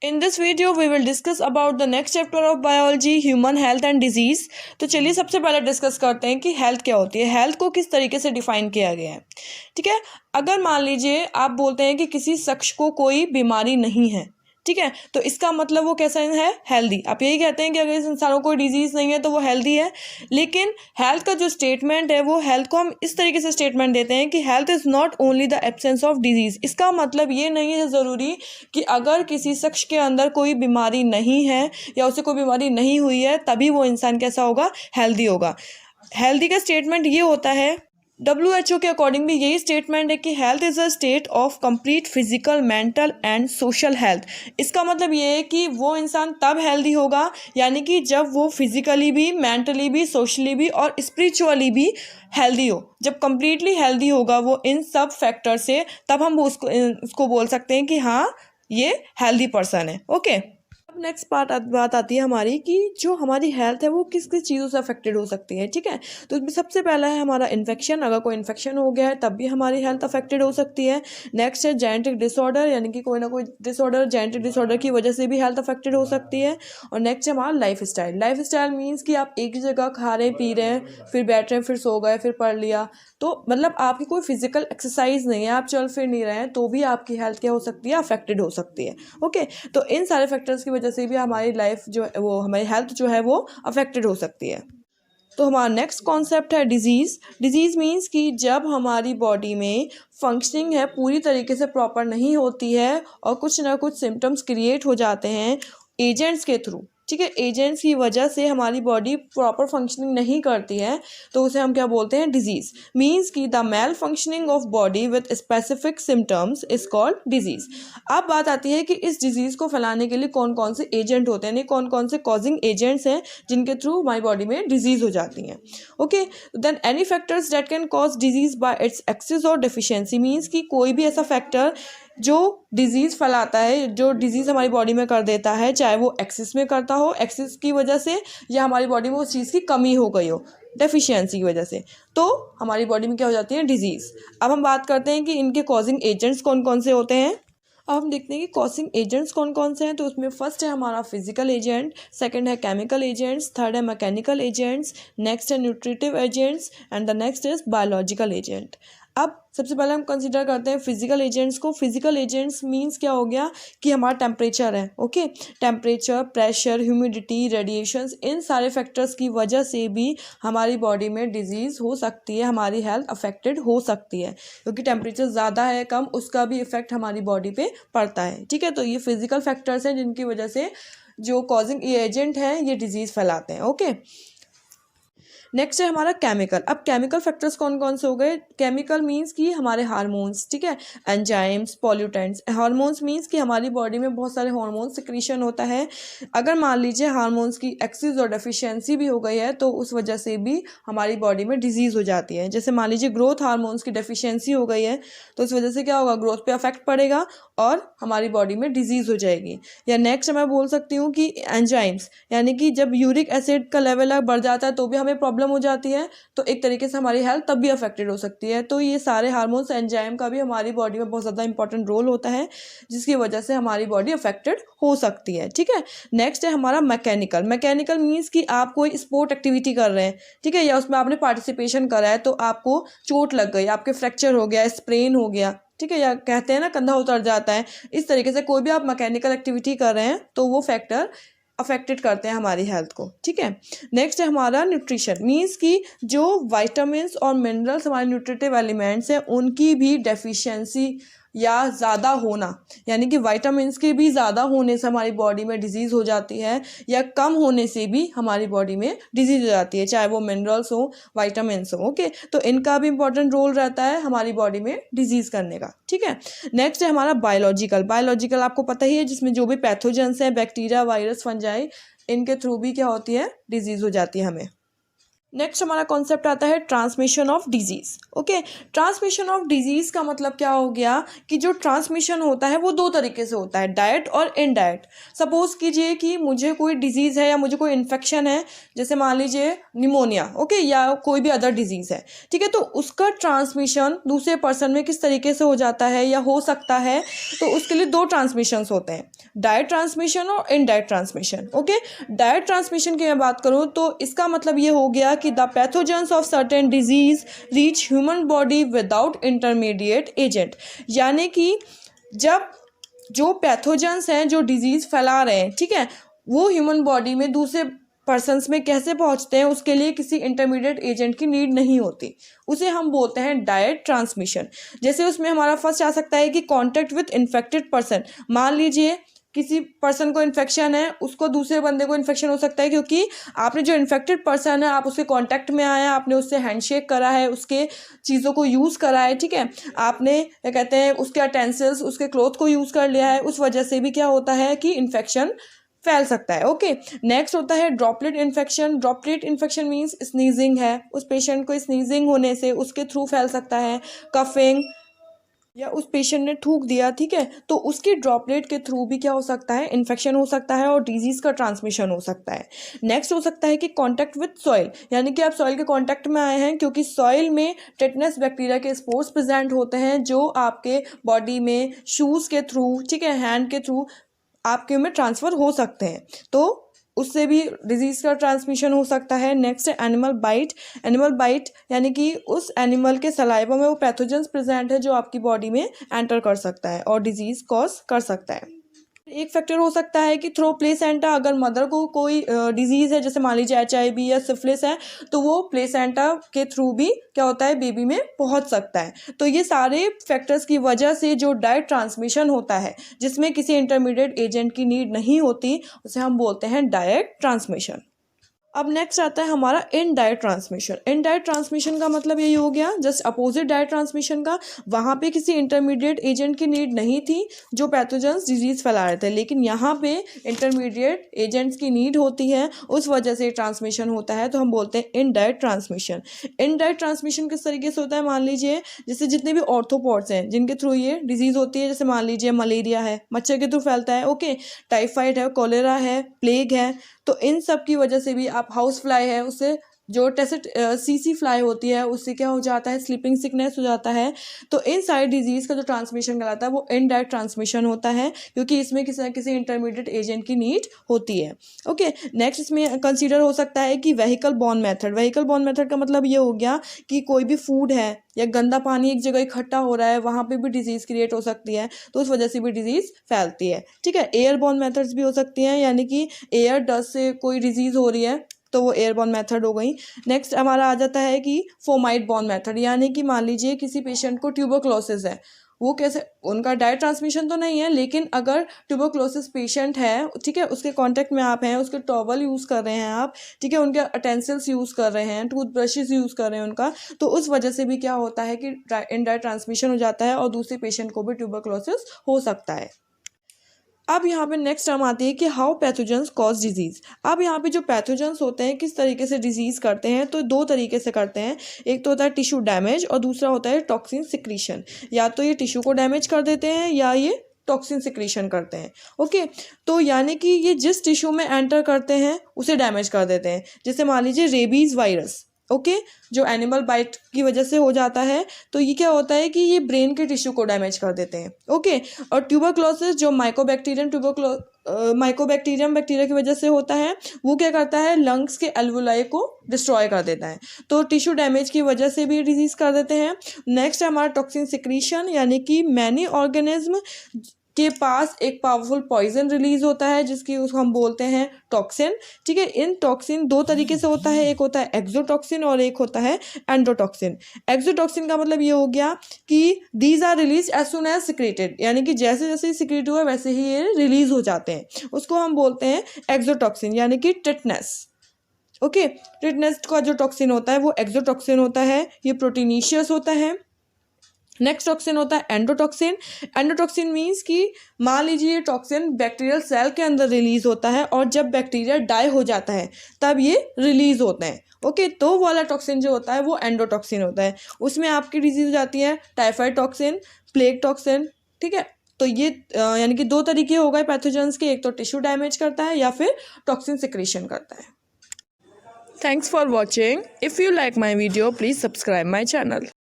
In this video we will discuss about the next chapter of biology, human health and disease। तो चलिए सबसे पहले discuss करते हैं कि हेल्थ क्या होती है, हेल्थ को किस तरीके से डिफाइन किया गया है। ठीक है, अगर मान लीजिए आप बोलते हैं कि किसी शख्स को कोई बीमारी नहीं है, ठीक है, तो इसका मतलब वो कैसा है, हेल्दी। आप यही कहते हैं कि अगर इस इंसान को कोई डिजीज़ नहीं है तो वो हेल्दी है। लेकिन हेल्थ का जो स्टेटमेंट है वो हेल्थ को हम इस तरीके से स्टेटमेंट देते हैं कि health is not only the absence of disease. इसका मतलब ये नहीं है ज़रूरी कि अगर किसी शख्स के अंदर कोई बीमारी नहीं है या उसे कोई बीमारी नहीं हुई है तभी वो इंसान कैसा होगा, हेल्दी होगा। हेल्दी का स्टेटमेंट ये होता है, WHO के अकॉर्डिंग भी यही स्टेटमेंट है कि health is a state of complete physical, mental and social health. इसका मतलब ये है कि वो इंसान तब हेल्दी होगा यानी कि जब वो फिजिकली भी, मेंटली भी, सोशली भी और स्पिरिचुअली भी हेल्दी हो। जब कंप्लीटली हेल्दी होगा वो इन सब फैक्टर से, तब हम उसको बोल सकते हैं कि हाँ ये हेल्दी पर्सन है। ओके, अब नेक्स्ट बात आती है हमारी कि जो हमारी हेल्थ है वो किस किस चीज़ों से अफेक्टेड हो सकती है। ठीक है, तो इसमें सबसे पहला है हमारा इन्फेक्शन। अगर कोई इन्फेक्शन हो गया है तब भी हमारी हेल्थ अफेक्टेड हो सकती है। नेक्स्ट है जेनेटिक डिसऑर्डर, यानी कि कोई ना कोई डिसऑर्डर, जेनेटिक डिसऑर्डर की वजह से भी हेल्थ अफेक्टेड हो सकती है। और नेक्स्ट है हमारा life style. Life style means कि आप एक ही जगह खा रहे पी रहे हैं, फिर बैठ रहे हैं, फिर सो गए, फिर पढ़ लिया, तो मतलब आपकी कोई फिजिकल एक्सरसाइज नहीं है, आप चल फिर नहीं रहे हैं, तो भी आपकी हेल्थ क्या हो सकती है, अफेक्टेड हो सकती है। ओके, तो इन सारे फैक्टर्स की वजह से भी हमारी लाइफ जो है वो, हमारी हेल्थ जो है वो अफेक्टेड हो सकती है। तो हमारा नेक्स्ट कॉन्सेप्ट है डिजीज़। डिजीज़ मीन्स कि जब हमारी बॉडी में फंक्शनिंग है पूरी तरीके से प्रॉपर नहीं होती है और कुछ ना कुछ सिम्टम्स क्रिएट हो जाते हैं एजेंट्स के थ्रू। ठीक है, एजेंट्स की वजह से हमारी बॉडी प्रॉपर फंक्शनिंग नहीं करती है, तो उसे हम क्या बोलते हैं, डिजीज़। मीन्स कि the malfunctioning of body with specific symptoms is called disease. अब बात आती है कि इस डिजीज़ को फैलाने के लिए कौन कौन से एजेंट होते हैं, यानी कौन कौन से कॉजिंग एजेंट्स हैं जिनके थ्रू हमारी बॉडी में डिजीज़ हो जाती हैं। Okay, then any factors that can cause disease by its excess और डेफिशिएंसी। मीन्स कि कोई भी ऐसा फैक्टर जो डिजीज़ फैलाता है, जो डिजीज़ हमारी बॉडी में कर देता है, चाहे वो एक्सेस में करता हो, एक्सेस की वजह से, या हमारी बॉडी में उस चीज़ की कमी हो गई हो डेफिशिएंसी की वजह से, तो हमारी बॉडी में क्या हो जाती है, डिजीज़। अब हम बात करते हैं कि इनके कॉजिंग एजेंट्स कौन कौन से होते हैं। अब हम देखते हैं कि कॉजिंग एजेंट्स कौन कौन से हैं। तो उसमें फर्स्ट है हमारा फिजिकल एजेंट, सेकंड है केमिकल एजेंट्स, थर्ड है मैकेनिकल एजेंट्स, नेक्स्ट है nutritive agents and the next is biological agent. अब सबसे पहले हम कंसीडर करते हैं फिजिकल एजेंट्स को। फिजिकल एजेंट्स मींस क्या हो गया कि हमारा टेम्परेचर है। Okay, temperature, pressure, humidity, radiations, इन सारे फैक्टर्स की वजह से भी हमारी बॉडी में डिजीज़ हो सकती है, हमारी हेल्थ अफेक्टेड हो सकती है, क्योंकि टेम्परेचर ज़्यादा है कम, उसका भी इफेक्ट हमारी बॉडी पे पड़ता है। ठीक है, तो ये फिजिकल फैक्टर्स हैं जिनकी वजह से जो कॉजिंग एजेंट हैं ये डिजीज़ फैलाते हैं। ओके, नेक्स्ट है हमारा केमिकल। अब केमिकल फैक्टर्स कौन कौन से हो गए। केमिकल मींस कि हमारे हार्मोन्स, ठीक है, एंजाइम्स, पॉल्यूटेंट्स। हार्मोन्स मींस कि हमारी बॉडी में बहुत सारे हार्मोन सिक्रीशन होता है। अगर मान लीजिए हार्मोन्स की एक्सेस और डेफिशिएंसी भी हो गई है तो उस वजह से भी हमारी बॉडी में डिजीज़ हो जाती है। जैसे मान लीजिए ग्रोथ हार्मोन्स की डेफिशिएंसी हो गई है तो उस वजह से क्या होगा, ग्रोथ पे अफेक्ट पड़ेगा और हमारी बॉडी में डिजीज़ हो जाएगी। या नेक्स्ट मैं बोल सकती हूँ कि एंजाइम्स, यानी कि जब यूरिक एसिड का लेवल बढ़ जाता है तो भी हमें प्रॉब्लम हो जाती है, तो एक तरीके से हमारी हेल्थ तब भी अफेक्टेड हो सकती है। तो ये सारे हार्मोन्स, एंजाइम का भी हमारी बॉडी में बहुत ज़्यादा इंपॉर्टेंट रोल होता है जिसकी वजह से हमारी बॉडी अफेक्टेड हो सकती है। ठीक है, नेक्स्ट है हमारा मैकेनिकल। मैकेनिकल मीन्स कि आप कोई स्पोर्ट एक्टिविटी कर रहे हैं, ठीक है, या उसमें आपने पार्टिसिपेशन करा है तो आपको चोट लग गई, आपके फ्रैक्चर हो गया, स्प्रेन हो गया, ठीक है, या कहते हैं ना कंधा उतर जाता है, इस तरीके से कोई भी आप मैकेनिकल एक्टिविटी कर रहे हैं तो वो फैक्टर अफेक्टेड करते हैं हमारी हेल्थ को। ठीक है, नेक्स्ट है हमारा न्यूट्रिशन। मीन्स कि जो वाइटामिन्स और मिनरल्स, हमारे न्यूट्रिटिव एलिमेंट्स हैं, उनकी भी डेफिशिएंसी या ज़्यादा होना, यानी कि वाइटामिन्स के भी ज़्यादा होने से हमारी बॉडी में डिजीज़ हो जाती है, या कम होने से भी हमारी बॉडी में डिजीज़ हो जाती है, चाहे वो मिनरल्स हो, वाइटामिन्स हो। ओके, तो इनका भी इंपॉर्टेंट रोल रहता है हमारी बॉडी में डिजीज़ करने का। ठीक है, नेक्स्ट है हमारा बायोलॉजिकल। बायोलॉजिकल आपको पता ही है, जिसमें जो भी पैथोजेंस हैं, बैक्टीरिया, वायरस, फंजाई, इनके थ्रू भी क्या होती है, डिजीज़ हो जाती है हमें। नेक्स्ट हमारा कॉन्सेप्ट आता है transmission of disease. Okay, transmission of disease का मतलब क्या हो गया कि जो ट्रांसमिशन होता है वो दो तरीके से होता है, डायरेक्ट और इनडायरेक्ट। सपोज कीजिए कि मुझे कोई डिजीज़ है या मुझे कोई इन्फेक्शन है, जैसे मान लीजिए निमोनिया, ओके, या कोई भी अदर डिजीज़ है, ठीक है, तो उसका ट्रांसमिशन दूसरे पर्सन में किस तरीके से हो जाता है या हो सकता है, तो उसके लिए दो ट्रांसमिशंस होते हैं, डायरेक्ट ट्रांसमिशन और indirect transmission. Okay, direct transmission की मैं बात करूँ तो इसका मतलब ये हो गया कि the pathogens of certain disease reach human body without intermediate agent, यानी कि जब जो पैथोजेंस हैं जो डिजीज़ फैला रहे हैं, ठीक है, वो ह्यूमन बॉडी में दूसरे पर्सन्स में कैसे पहुंचते हैं, उसके लिए किसी इंटरमीडिएट एजेंट की नीड नहीं होती, उसे हम बोलते हैं डायरेक्ट ट्रांसमिशन। जैसे उसमें हमारा फर्स्ट आ सकता है कि कॉन्टैक्ट विथ इन्फेक्टेड पर्सन। मान लीजिए किसी पर्सन को इन्फेक्शन है, उसको दूसरे बंदे को इन्फेक्शन हो सकता है क्योंकि आपने जो इन्फेक्टेड पर्सन है आप उसके कांटेक्ट में आए हैं, आपने उससे हैंडशेक करा है, उसके चीज़ों को यूज़ करा है, ठीक है, आपने क्या कहते हैं उसके अटेंसिल्स, उसके क्लॉथ को यूज़ कर लिया है, उस वजह से भी क्या होता है कि इन्फेक्शन फैल सकता है। ओके, नेक्स्ट होता है droplet infection. Droplet infection means sneezing है, उस पेशेंट को स्नीजिंग होने से उसके थ्रू फैल सकता है, कफिंग या उस पेशेंट ने थूक दिया, ठीक है, तो उसकी ड्रॉपलेट के थ्रू भी क्या हो सकता है, इन्फेक्शन हो सकता है और डिजीज़ का ट्रांसमिशन हो सकता है। नेक्स्ट हो सकता है कि कांटेक्ट विथ सॉइल, यानी कि आप सॉइल के कांटेक्ट में आए हैं क्योंकि सॉइल में टेटनस बैक्टीरिया के स्पोर्स प्रेजेंट होते हैं जो आपके बॉडी में शूज़ के थ्रू, ठीक है, हैंड के थ्रू आपके में ट्रांसफ़र हो सकते हैं, तो उससे भी डिजीज़ का ट्रांसमिशन हो सकता है। नेक्स्ट है एनिमल बाइट। एनिमल बाइट यानी कि उस एनिमल के सलाइवा में वो पैथोजेंस प्रेजेंट है जो आपकी बॉडी में एंटर कर सकता है और डिजीज़ कॉज कर सकता है। एक फैक्टर हो सकता है कि थ्रो प्लेसेंटा, अगर मदर को कोई डिजीज़ है, जैसे मान लीजिए HIV या सिफिलिस है, तो वो प्लेसेंटा के थ्रू भी क्या होता है बेबी में पहुंच सकता है। तो ये सारे फैक्टर्स की वजह से जो डायरेक्ट ट्रांसमिशन होता है जिसमें किसी इंटरमीडिएट एजेंट की नीड नहीं होती, उसे हम बोलते हैं डायरेक्ट ट्रांसमिशन। अब नेक्स्ट आता है हमारा इनडायरेक्ट ट्रांसमिशन। इनडायरेक्ट ट्रांसमिशन का मतलब यही हो गया जस्ट अपोजिट डायरेक्ट ट्रांसमिशन का, वहाँ पे किसी इंटरमीडिएट एजेंट की नीड नहीं थी जो पैथोजेंस डिजीज़ फैला रहे थे, लेकिन यहाँ पे इंटरमीडिएट एजेंट्स की नीड होती है, उस वजह से ट्रांसमिशन होता है, तो हम बोलते हैं इनडायरेक्ट ट्रांसमिशन। इनडायरेक्ट ट्रांसमिशन किस तरीके से होता है, मान लीजिए जैसे जितने भी ऑर्थोपॉड्स हैं जिनके थ्रू ये डिजीज़ होती है, जैसे मान लीजिए मलेरिया है, मच्छर के थ्रू फैलता है, ओके, टाइफाइड है, कॉलेरा है, प्लेग है, तो इन सब की वजह से भी आप हाउस फ्लाई है, उससे जो टेस्ट CC फ्लाई होती है उससे क्या हो जाता है, स्लीपिंग सिकनेस हो जाता है। तो इन सारी डिजीज़ का जो ट्रांसमिशन कहलाता है वो इनडायरेक्ट ट्रांसमिशन होता है क्योंकि इसमें किसी न किसी इंटरमीडिएट एजेंट की नीड होती है। ओके, नेक्स्ट इसमें कंसीडर हो सकता है कि vehicle born method. Vehicle born method का मतलब ये हो गया कि कोई भी फूड है या गंदा पानी एक जगह इकट्ठा हो रहा है, वहाँ पे भी डिजीज़ क्रिएट हो सकती है, तो उस वजह से भी डिजीज़ फैलती है, ठीक है। एयरबॉर्न मेथड्स भी हो सकती हैं, यानी कि एयर डस्ट से कोई डिजीज़ हो रही है तो वो एयरबॉर्न मेथड हो गई। नेक्स्ट हमारा आ जाता है कि फोमाइट बॉर्न मेथड, यानी कि मान लीजिए किसी पेशेंट को ट्यूबरक्लोसिस है, वो कैसे, उनका डायरेक्ट ट्रांसमिशन तो नहीं है, लेकिन अगर ट्यूबरक्लोसिस पेशेंट है, ठीक है, उसके कांटेक्ट में आप हैं, उसके टॉवल यूज़ कर रहे हैं आप, ठीक है, उनके अटेंसिल्स यूज़ कर रहे हैं, टूथब्रशेस यूज़ कर रहे हैं उनका, तो उस वजह से भी क्या होता है कि इनडायरेक्ट ट्रांसमिशन हो जाता है और दूसरे पेशेंट को भी ट्यूबरक्लोसिस हो सकता है। अब यहाँ पे नेक्स्ट टर्म आती है कि हाउ पैथोजेंस कॉज डिजीज़। अब यहाँ पे जो पैथोजेंस होते हैं किस तरीके से डिजीज़ करते हैं, तो दो तरीके से करते हैं। एक तो होता है टिश्यू डैमेज और दूसरा होता है टॉक्सिन सिक्रीशन। या तो ये टिश्यू को डैमेज कर देते हैं या ये टॉक्सिन सिक्रीशन करते हैं। ओके, तो यानी कि ये जिस टिश्यू में एंटर करते हैं उसे डैमेज कर देते हैं। जैसे मान लीजिए रेबीज़ वायरस, ओके, जो एनिमल बाइट की वजह से हो जाता है, तो ये क्या होता है कि ये ब्रेन के टिश्यू को डैमेज कर देते हैं। ओके, और ट्यूबरक्लोसिस जो माइकोबैक्टीरियम बैक्टीरिया की वजह से होता है, वो क्या करता है, लंग्स के एल्वुलाई को डिस्ट्रॉय कर देता है, तो टिश्यू डैमेज की वजह से भी डिजीज़ कर देते हैं। नेक्स्ट है हमारा टॉक्सिन सिक्रीशन, यानी कि मैनी ऑर्गेनिज्म के पास एक पावरफुल पॉइजन रिलीज होता है जिसकी उसको हम बोलते हैं टॉक्सिन, ठीक है। इन टॉक्सिन दो तरीके से होता है, एक होता है एक्सोटॉक्सिन और एक होता है एंडोटॉक्सिन। एक्सोटॉक्सिन का मतलब ये हो गया कि these are release as soon as secreted, यानी कि जैसे जैसे सिक्रेट हुआ वैसे ही ये रिलीज हो जाते हैं, उसको हम बोलते हैं एक्सोटॉक्सिन, यानी कि टिटनेस। ओके, टिटनेस का जो टॉक्सिन होता है वो एक्सोटॉक्सिन होता है, ये प्रोटीनिशियस होता है, नेक्स्ट टॉक्सिन होता है एंडोटॉक्सिन। एंडोटॉक्सिन मीन्स कि मान लीजिए ये टॉक्सिन बैक्टीरियल सेल के अंदर रिलीज होता है और जब बैक्टीरिया डाई हो जाता है तब ये रिलीज होते हैं। ओके, तो वो वाला टॉक्सिन जो होता है वो एंडोटॉक्सिन होता है। उसमें आपकी डिजीज हो जाती है टाइफाइड टॉक्सिन, प्लेग टॉक्सिन। ठीक है, तो ये यानी कि दो तरीके हो गए पैथोजेंस के, एक तो टिश्यू डैमेज करता है या फिर टॉक्सिन सिक्रीशन करता है। Thanks for watching. If you like my video please subscribe my channel.